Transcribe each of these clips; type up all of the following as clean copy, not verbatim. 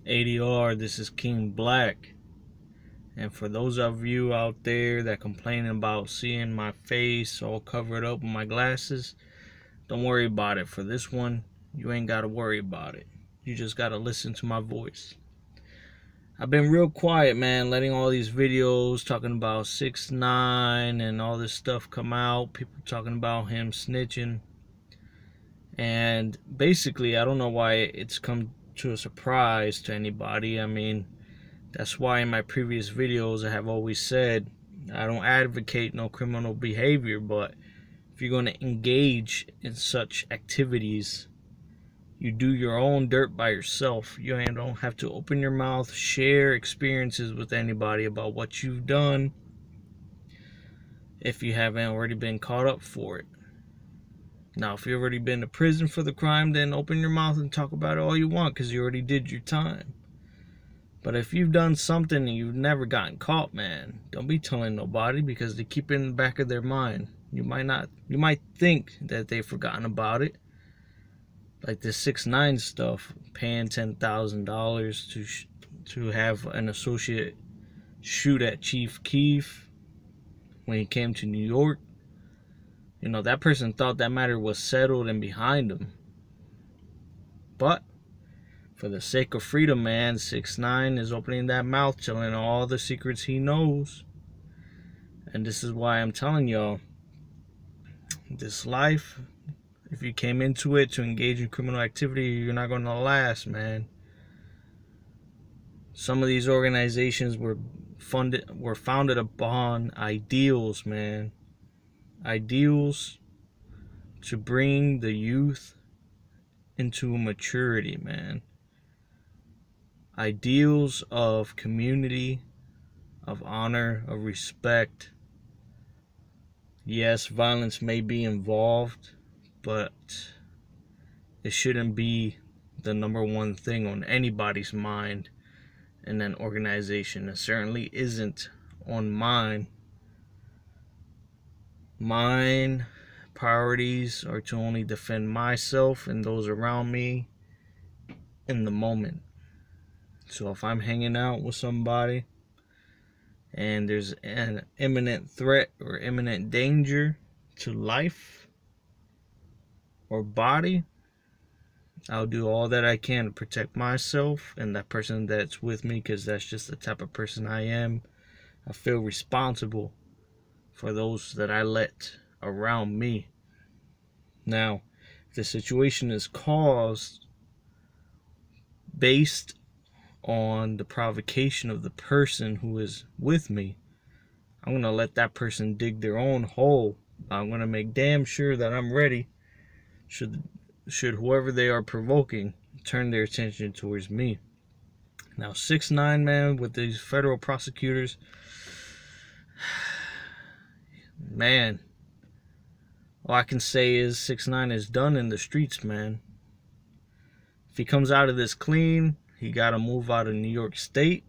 ADR, this is King Black. And for those of you out there that complaining about seeing my face all covered up with my glasses, don't worry about it. For this one, you ain't got to worry about it. You just got to listen to my voice. I've been real quiet, man, letting all these videos talking about 6ix9ine and all this stuff come out. People talking about him snitching. And basically, I don't know why it's come to a surprise to anybody. I mean, that's why in my previous videos I have always said I don't advocate no criminal behavior, but if you're going to engage in such activities, you do your own dirt by yourself. You don't have to open your mouth, share experiences with anybody about what you've done if you haven't already been caught up for it. Now, if you've already been to prison for the crime, then open your mouth and talk about it all you want, because you already did your time. But if you've done something and you've never gotten caught, man, don't be telling nobody, because they keep it in the back of their mind. You might think that they've forgotten about it. Like this 6ix9ine stuff, paying $10,000 to have an associate shoot at Chief Keef when he came to New York. You know, that person thought that matter was settled and behind him. But for the sake of freedom, man, 6ix9ine is opening that mouth, telling all the secrets he knows. And this is why I'm telling y'all, this life, if you came into it to engage in criminal activity, you're not going to last, man. Some of these organizations were founded upon ideals, man. Ideals to bring the youth into maturity, man. Ideals of community, of honor, of respect. Yes, violence may be involved, but it shouldn't be the number one thing on anybody's mind in an organization. It certainly isn't on mine. Mine priorities are to only defend myself and those around me in the moment. So if I'm hanging out with somebody and there's an imminent threat or imminent danger to life or body, I'll do all that I can to protect myself and that person that's with me, because that's just the type of person I am. I feel responsible for those that I let around me. Now, if the situation is caused based on the provocation of the person who is with me, I'm going to let that person dig their own hole. I'm going to make damn sure that I'm ready should whoever they are provoking turn their attention towards me. Now, 6ix9ine, man, with these federal prosecutors, man, all I can say is 6ix9ine is done in the streets, man. If he comes out of this clean, he got to move out of New York State,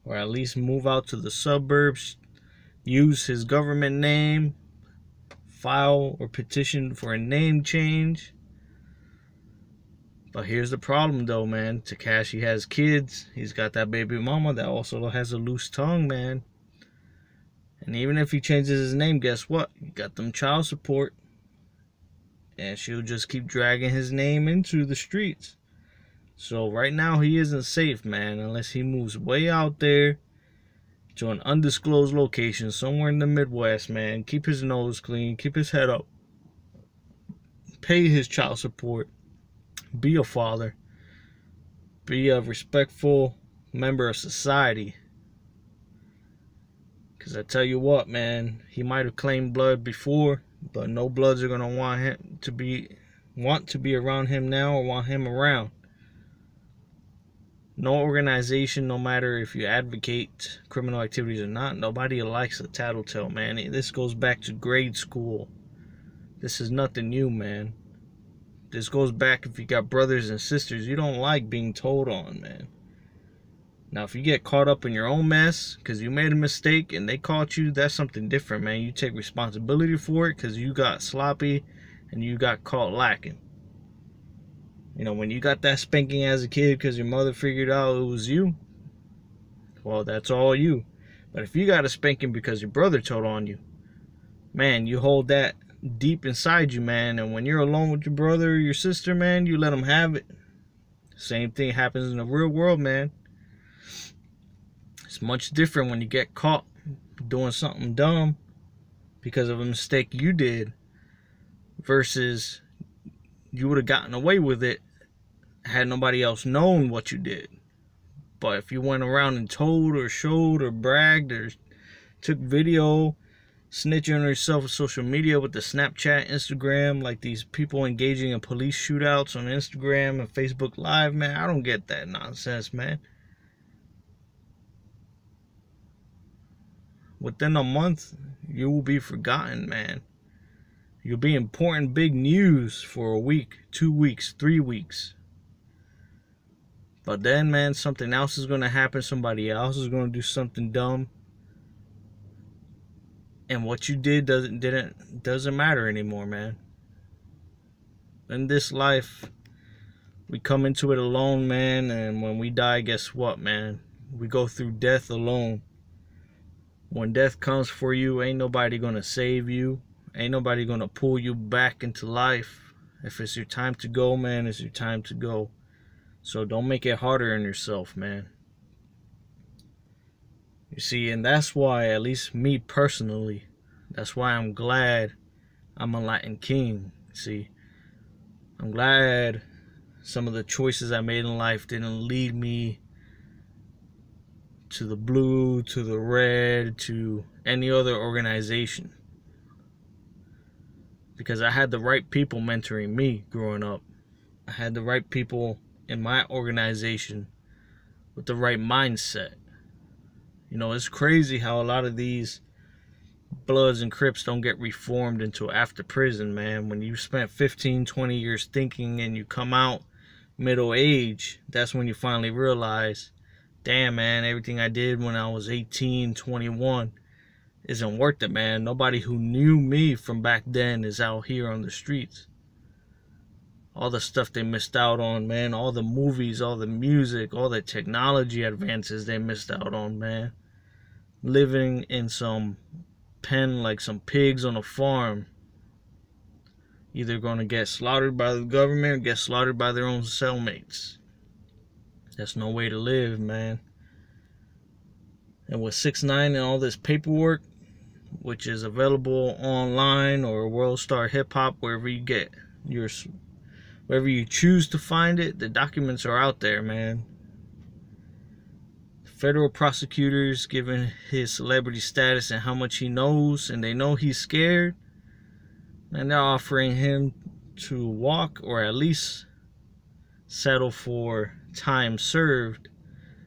or at least move out to the suburbs, use his government name, file or petition for a name change. But here's the problem, though, man. Tekashi has kids. He's got that baby mama that also has a loose tongue, man. And even if he changes his name, guess what? You got them child support. And she'll just keep dragging his name into the streets. So right now he isn't safe, man, unless he moves way out there to an undisclosed location somewhere in the Midwest, man. Keep his nose clean, keep his head up, pay his child support, be a father, be a respectful member of society. Because I tell you what, man, he might have claimed blood before, but no bloods are going to want to be around him now or want him around. No organization, no matter if you advocate criminal activities or not, nobody likes a tattletale, man. This goes back to grade school. This is nothing new, man. This goes back if you got brothers and sisters. You don't like being told on, man. Now, if you get caught up in your own mess because you made a mistake and they caught you, that's something different, man. You take responsibility for it because you got sloppy and you got caught lacking. You know, when you got that spanking as a kid because your mother figured out it was you, well, that's all you. But if you got a spanking because your brother told on you, man, you hold that deep inside you, man. And when you're alone with your brother or your sister, man, you let them have it. Same thing happens in the real world, man. It's much different when you get caught doing something dumb because of a mistake you did versus you would have gotten away with it had nobody else known what you did. But if you went around and told or showed or bragged or took video, snitching on yourself on social media with the Snapchat, Instagram, like these people engaging in police shootouts on Instagram and Facebook Live, man, I don't get that nonsense, man. Within a month, you will be forgotten, man. You'll be important big news for a week, 2 weeks, 3 weeks. But then, man, something else is going to happen. Somebody else is going to do something dumb. And what you did doesn't matter anymore, man. In this life, we come into it alone, man. And when we die, guess what, man? We go through death alone. When death comes for you, ain't nobody going to save you. Ain't nobody going to pull you back into life. If it's your time to go, man, it's your time to go. So don't make it harder on yourself, man. You see, and that's why, at least me personally, that's why I'm glad I'm a Latin king. See, I'm glad some of the choices I made in life didn't lead me to the blue, to the red, to any other organization. Because I had the right people mentoring me growing up. I had the right people in my organization with the right mindset. You know, it's crazy how a lot of these Bloods and Crips don't get reformed until after prison, man. When you spent 15, 20 years thinking and you come out middle age, that's when you finally realize, damn, man, everything I did when I was 18, 21 isn't worth it, man. Nobody who knew me from back then is out here on the streets. All the stuff they missed out on, man. All the movies, all the music, all the technology advances they missed out on, man. Living in some pen like some pigs on a farm. Either going to get slaughtered by the government or get slaughtered by their own cellmates. That's no way to live, man. And with 6ix9ine and all this paperwork, which is available online or World Star Hip Hop, wherever you get your, wherever you choose to find it, the documents are out there, man. Federal prosecutors, given his celebrity status and how much he knows, and they know he's scared, and they're offering him to walk or at least settle for time served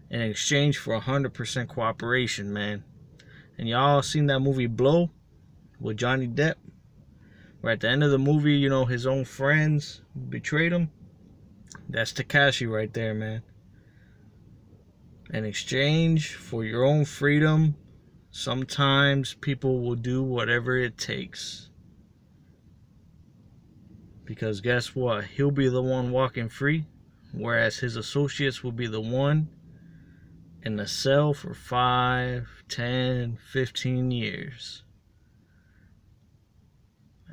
in exchange for 100% cooperation, man. And y'all seen that movie Blow with Johnny Depp, where at the end of the movie, you know, his own friends betrayed him? That's Takashi right there, man. In exchange for your own freedom, sometimes people will do whatever it takes. Because guess what? He'll be the one walking free, whereas his associates will be the one in the cell for 5, 10, 15 years.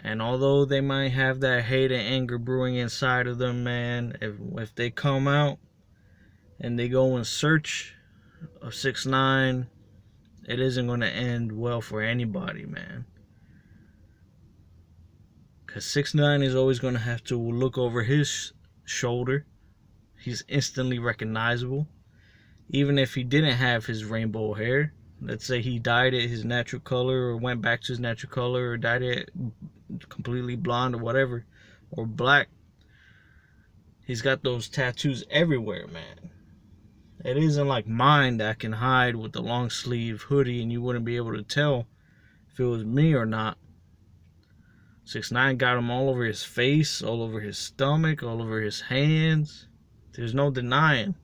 And although they might have that hate and anger brewing inside of them, man, if they come out and they go in search of 6ix9ine, it isn't going to end well for anybody, man. Because 6ix9ine is always going to have to look over his shoulder. He's instantly recognizable. Even if he didn't have his rainbow hair. Let's say he dyed it his natural color or went back to his natural color or dyed it completely blonde or whatever. Or black. He's got those tattoos everywhere, man. It isn't like mine that I can hide with the long sleeve hoodie and you wouldn't be able to tell if it was me or not. 6ix9ine got them all over his face, all over his stomach, all over his hands. There's no denying.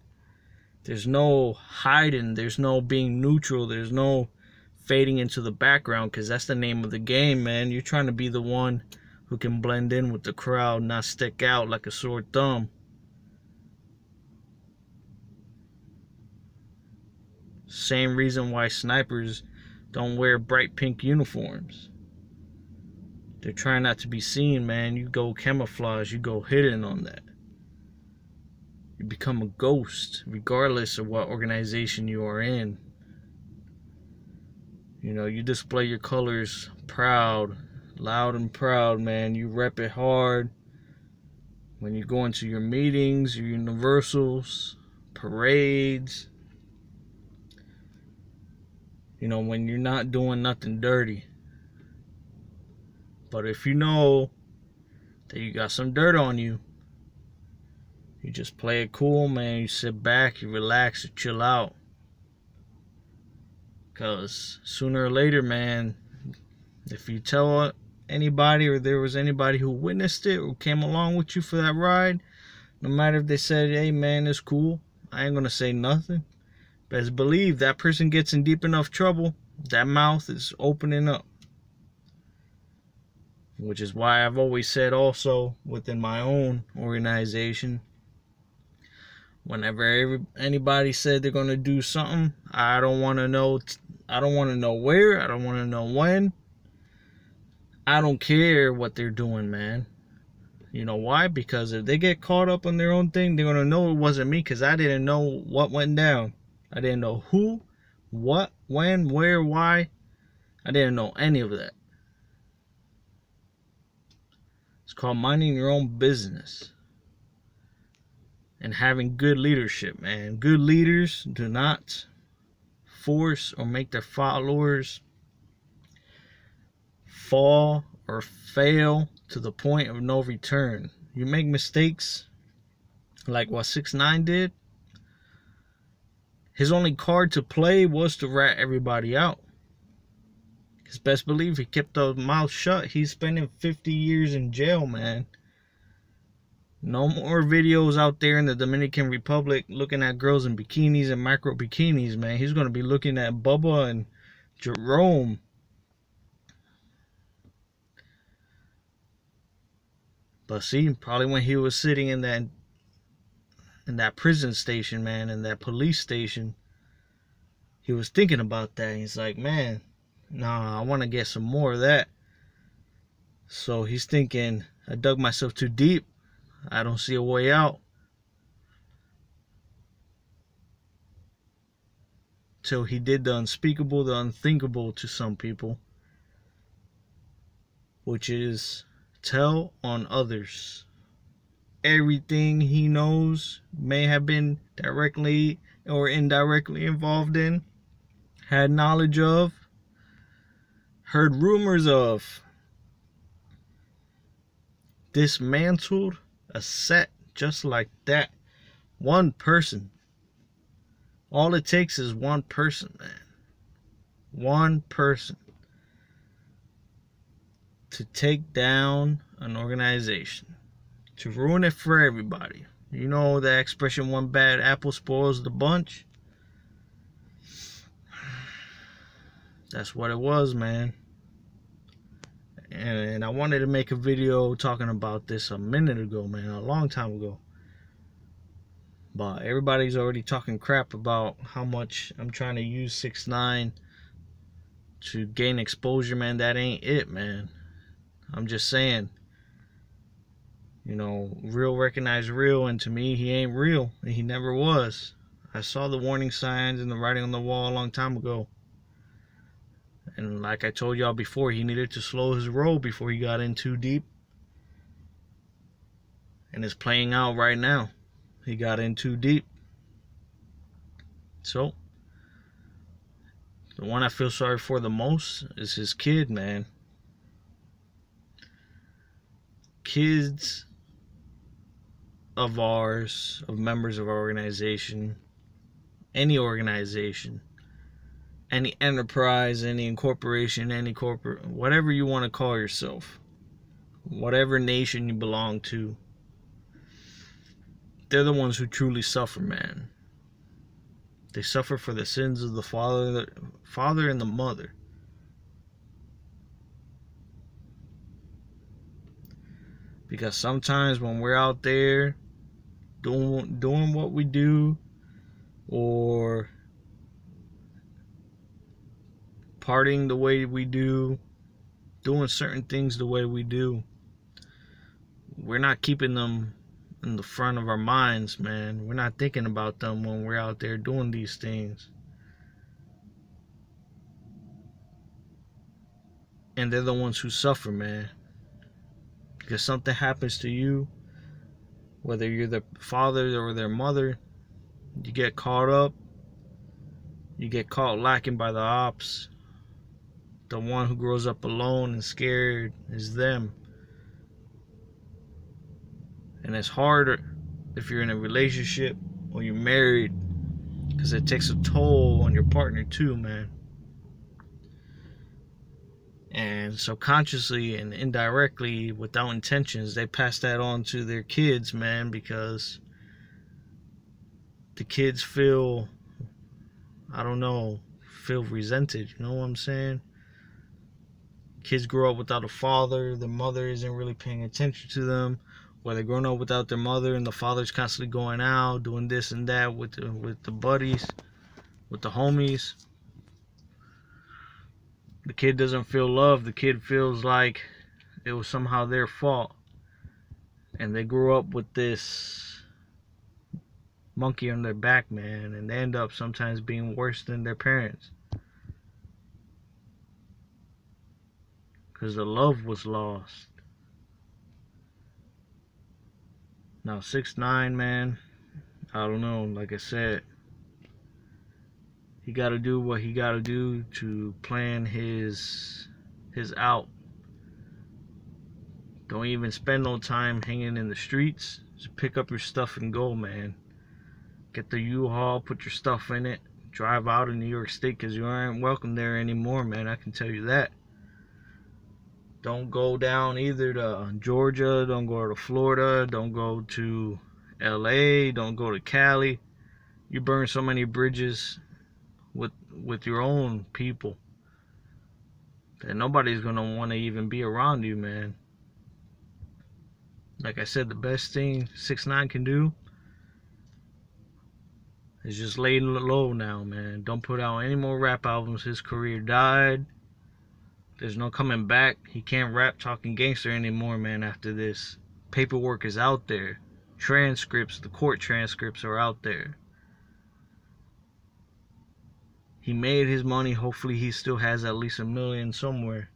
There's no hiding. There's no being neutral. There's no fading into the background, because that's the name of the game, man. You're trying to be the one who can blend in with the crowd, not stick out like a sore thumb. Same reason why snipers don't wear bright pink uniforms. They're trying not to be seen, man. You go camouflage, you go hidden on that. You become a ghost, regardless of what organization you are in. You know, you display your colors proud, loud and proud, man. You rep it hard. When you go into your meetings, your universals, parades. You know, when you're not doing nothing dirty. But if you know that you got some dirt on you, you just play it cool, man. You sit back, you relax, you chill out. Because sooner or later, man, if you tell anybody or there was anybody who witnessed it or came along with you for that ride, no matter if they said, hey, man, it's cool, I ain't going to say nothing. Best believe that person gets in deep enough trouble, that mouth is opening up. Which is why I've always said also within my own organization, whenever anybody said they're going to do something, I don't want to know. I don't want to know where. I don't want to know when. I don't care what they're doing, man. You know why? Because if they get caught up on their own thing, they're going to know it wasn't me, because I didn't know what went down. I didn't know who, what, when, where, why. I didn't know any of that. It's called minding your own business. And having good leadership, man. Good leaders do not force or make their followers fall or fail to the point of no return. You make mistakes like what 6ix9ine did. His only card to play was to rat everybody out. Because best believe he kept his mouth shut. He's spending 50 years in jail, man. No more videos out there in the Dominican Republic looking at girls in bikinis and micro bikinis, man. He's going to be looking at Bubba and Jerome. But see, probably when he was sitting in that prison station, man, in that police station, he was thinking about that. He's like, man, nah, I want to get some more of that. So he's thinking, I dug myself too deep. I don't see a way out. Till he did the unspeakable, the unthinkable to some people, which is tell on others. Everything he knows, may have been directly or indirectly involved in, had knowledge of, heard rumors of, dismantled a set just like that. One person. All it takes is one person, man. One person to take down an organization, to ruin it for everybody. You know the expression, one bad apple spoils the bunch? That's what it was, man. And I wanted to make a video talking about this a minute ago, man, a long time ago. But everybody's already talking crap about how much I'm trying to use 6ix9ine to gain exposure, man. That ain't it, man. I'm just saying, you know, real recognize real, and to me, he ain't real, and he never was. I saw the warning signs and the writing on the wall a long time ago. And like I told y'all before, he needed to slow his roll before he got in too deep. And it's playing out right now. He got in too deep. So, the one I feel sorry for the most is his kid, man. Kids of ours, of members of our organization, any organization, any enterprise, any incorporation, any corporate, whatever you want to call yourself, whatever nation you belong to, they're the ones who truly suffer, man. They suffer for the sins of the father and the mother. Because sometimes when we're out there doing what we do, or partying the way we do, doing certain things the way we do, we're not keeping them in the front of our minds, man. We're not thinking about them when we're out there doing these things. And they're the ones who suffer, man. Because something happens to you, whether you're the father or their mother, you get caught up, you get caught lacking by the ops. The one who grows up alone and scared is them. And it's harder if you're in a relationship or you're married, because it takes a toll on your partner too, man. And subconsciously and indirectly, without intentions, they pass that on to their kids, man, because the kids feel, I don't know, feel resented, you know what I'm saying? Kids grow up without a father, their mother isn't really paying attention to them, or they're growing up without their mother and the father's constantly going out, doing this and that with the buddies, with the homies. The kid doesn't feel loved. The kid feels like it was somehow their fault. And they grew up with this monkey on their back, man. And they end up sometimes being worse than their parents. Because the love was lost. Now 6ix9ine, man, I don't know, like I said, he got to do what he got to do to plan his out. Don't even spend no time hanging in the streets. Just pick up your stuff and go, man. Get the U-Haul, put your stuff in it, drive out of New York State, because you aren't welcome there anymore, man. I can tell you that. Don't go down either to Georgia, don't go to Florida, don't go to LA, don't go to Cali. You burn so many bridges with your own people that nobody's gonna want to even be around you, man. Like I said, the best thing 6ix9ine can do is just lay low now, man. Don't put out any more rap albums. His career died. There's no coming back. He can't rap talking gangster anymore, man, after this. Paperwork is out there. Transcripts, the court transcripts are out there. He made his money. Hopefully he still has at least $1 million somewhere.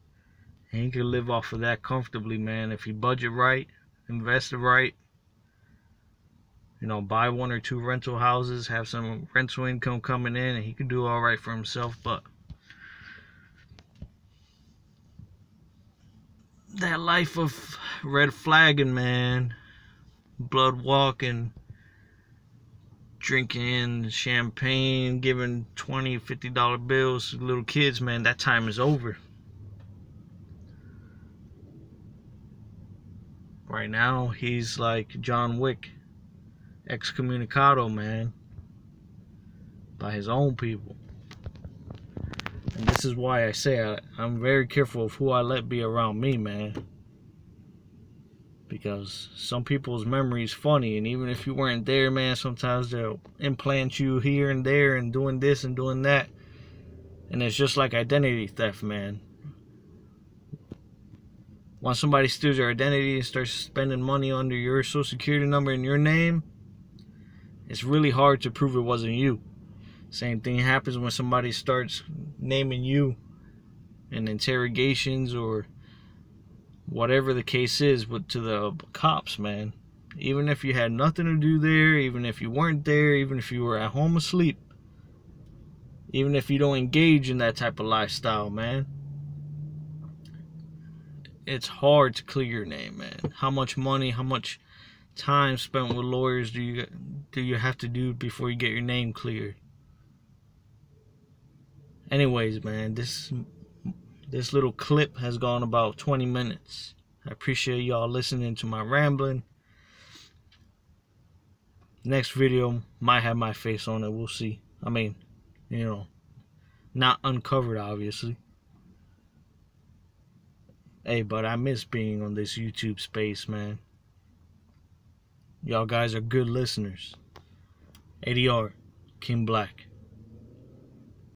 And he can live off of that comfortably, man. If he budget right, invest it right. You know, buy 1 or 2 rental houses, have some rental income coming in, and he can do all right for himself. But that life of red flagging, man, blood walking, drinking champagne, giving $20, $50 bills to little kids, man, that time is over. Right now, he's like John Wick, excommunicado, man, by his own people. And this is why I say I'm very careful of who I let be around me, man. Because some people's memory is funny, and even if you weren't there, man, sometimes they'll implant you here and there and doing this and doing that. And it's just like identity theft, man. Once somebody steals your identity and starts spending money under your social security number and your name, it's really hard to prove it wasn't you. Same thing happens when somebody starts naming you in interrogations or whatever the case is, but to the cops, man. Even if you had nothing to do there, even if you weren't there, even if you were at home asleep, even if you don't engage in that type of lifestyle, man, it's hard to clear your name, man. How much money, how much time spent with lawyers do you have to do before you get your name cleared? Anyways, man, this little clip has gone about 20 minutes. I appreciate y'all listening to my rambling. Next video might have my face on it. We'll see. I mean, you know, not uncovered, obviously. Hey, but I miss being on this YouTube space, man. Y'all guys are good listeners. ADR, King Black.